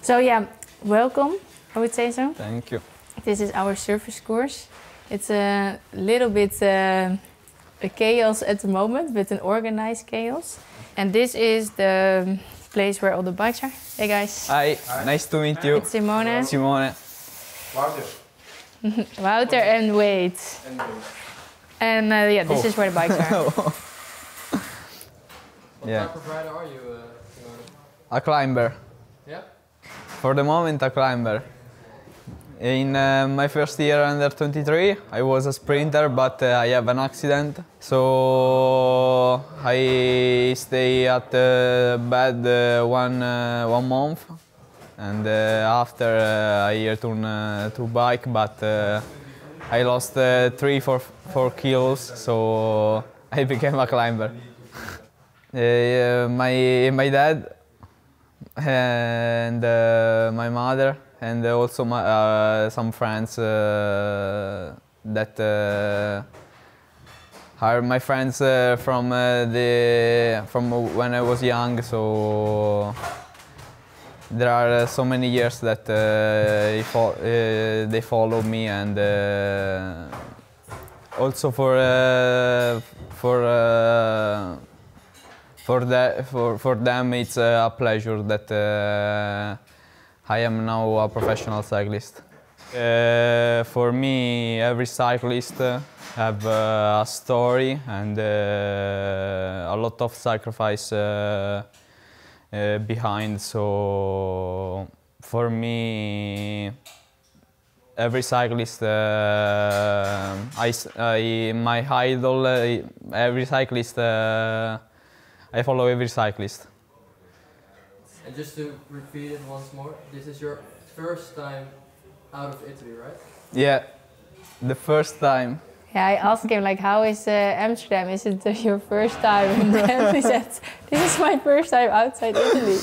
So yeah, welcome, I would say so. Thank you. This is our surface course. It's a little bit a chaos at the moment, but an organized chaos. And this is the place where all the bikes are. Hey guys. Hi, nice to meet you. It's Simone. Simone. Wouter. Wouter and Wade. And yeah, this is where the bikes are. What type of rider are you, Simone? A climber. Yeah? For the moment, a climber. In my first year under 23, I was a sprinter, but I have an accident. So I stay at bed one month, and after I return to bike, but I lost 3-4 kilos, so I became a climber. My dad and my mother, and also some friends that are my friends from when I was young. So there are so many years that they follow me, and also for them it's a pleasure that I am now a professional cyclist. For me, every cyclist have a story and a lot of sacrifice behind. So for me, every cyclist, my idol. Every cyclist, I follow every cyclist. And just to repeat it once more, this is your first time out of Italy, right? Yeah, the first time. Yeah, I asked him like, how is Amsterdam? Is it your first time? And then he said, this is my first time outside Italy.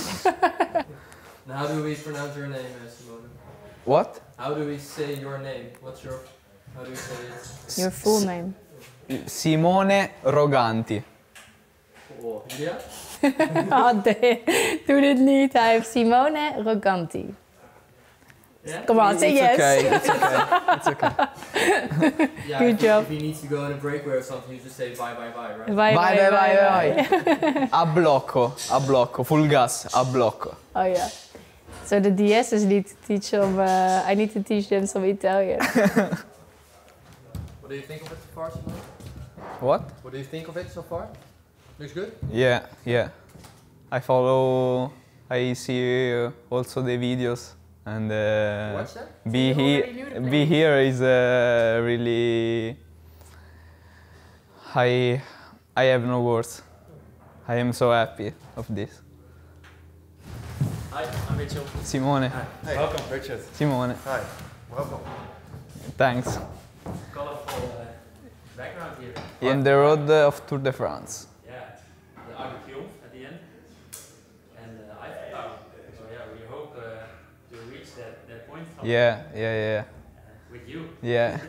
Now, how do we pronounce your name, Simone? What? How do we say your name? How do we say it? Your full name. Simone Roganti. Oh, Julia? Doe dit niet. Hij heeft Simone Roganti. Yeah? Come on, say yes. Okay, it's okay. It's okay. Yeah, Good job. If he needs to go on a breakaway or something, you just say bye, bye, bye, right? Bye, bye, bye. A blocco, full gas, a blocco. Oh yeah. So the DS's need to teach them, I need to teach them some Italian. What do you think of it so far, Simone? What? What do you think of it so far? Looks good? Yeah. I see also the videos, and Watch that? be here is really. I have no words. I am so happy of this. Hi, I'm Mitchell. Simone. Hi. Welcome, Richard. Simone. Hi, welcome. Thanks. Colorful background here. In the road of Tour de France. Yeah, the Arc de Triomphe at the end, and Eiffel Tower. So yeah, we hope to reach that point. Yeah. With you. Yeah.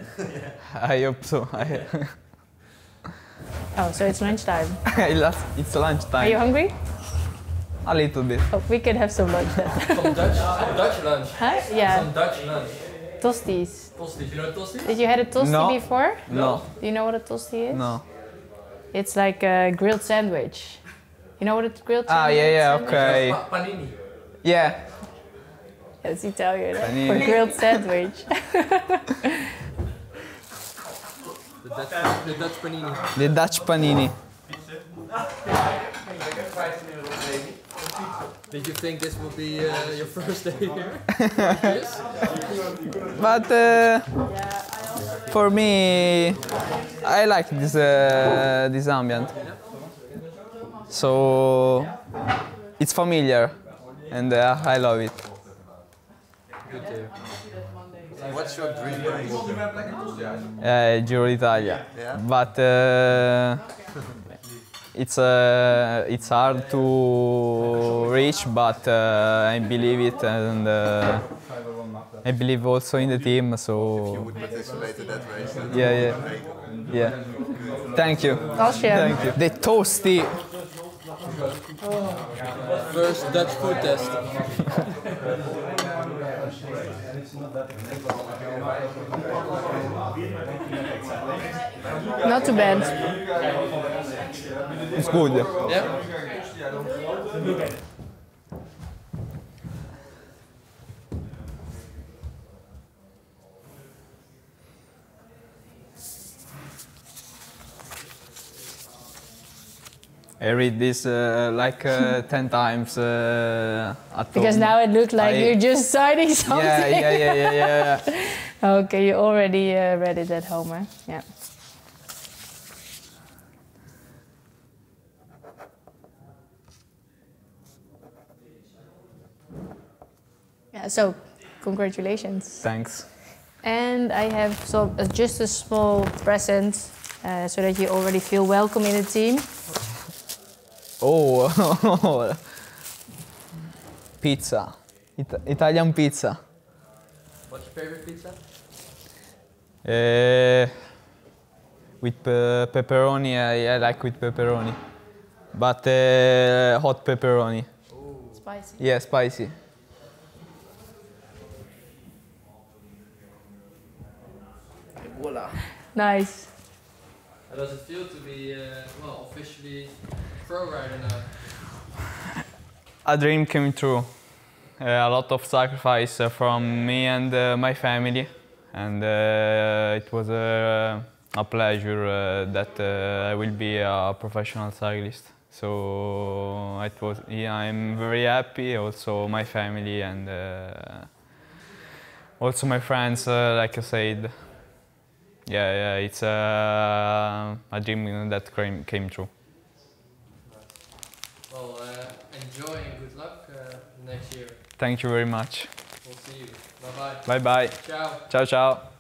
I hope so. Oh, so it's lunchtime. It's lunchtime. Are you hungry? A little bit. Oh, we can have some lunch then. Some Dutch lunch. Huh? Yeah. Some Dutch lunch. Tosties. Tosti, you know tosti? Did you had a tosti No. before? No. Do you know what a tosti is? No. It's like a grilled sandwich. You know what a grilled Ah, sandwich yeah, sandwich okay. Panini. Yeah. is? It's Italian. Panini. For grilled sandwich. The Dutch panini. The Dutch panini. Did you think this would be your first day here? Yes? But for me, I like this ambient. So it's familiar, and I love it. Good to hear. What's your dream race? Giro d'Italia. Yeah. But it's hard to reach, but I believe it, and I believe also in the team. So You would participate in that race. Then yeah. Thank you. Als je... Thank you. The toasty. First Dutch food test. Not too bad. It's good. Yeah. I read this like 10 times at Because home. now it looks like you're just signing something. Yeah. Okay, you already read it at home, huh? Yeah. Yeah, so congratulations. Thanks. And I have just a small present so that you already feel welcome in the team. Oh, pizza. Italian pizza. What's your favorite pizza? With pepperoni, I like with pepperoni. But hot pepperoni. Spicy. Yeah, spicy. Voila. Nice. How does it feel to be well, officially pro rider now? A dream came true. A lot of sacrifice from me and my family, and it was a pleasure that I will be a professional cyclist. So it was, yeah, I'm very happy. Also my family and also my friends, like I said. Yeah, it's a dream that came true. Well, enjoy and good luck next year. Thank you very much. We'll see you. Bye bye. Bye bye. Ciao. Ciao, ciao.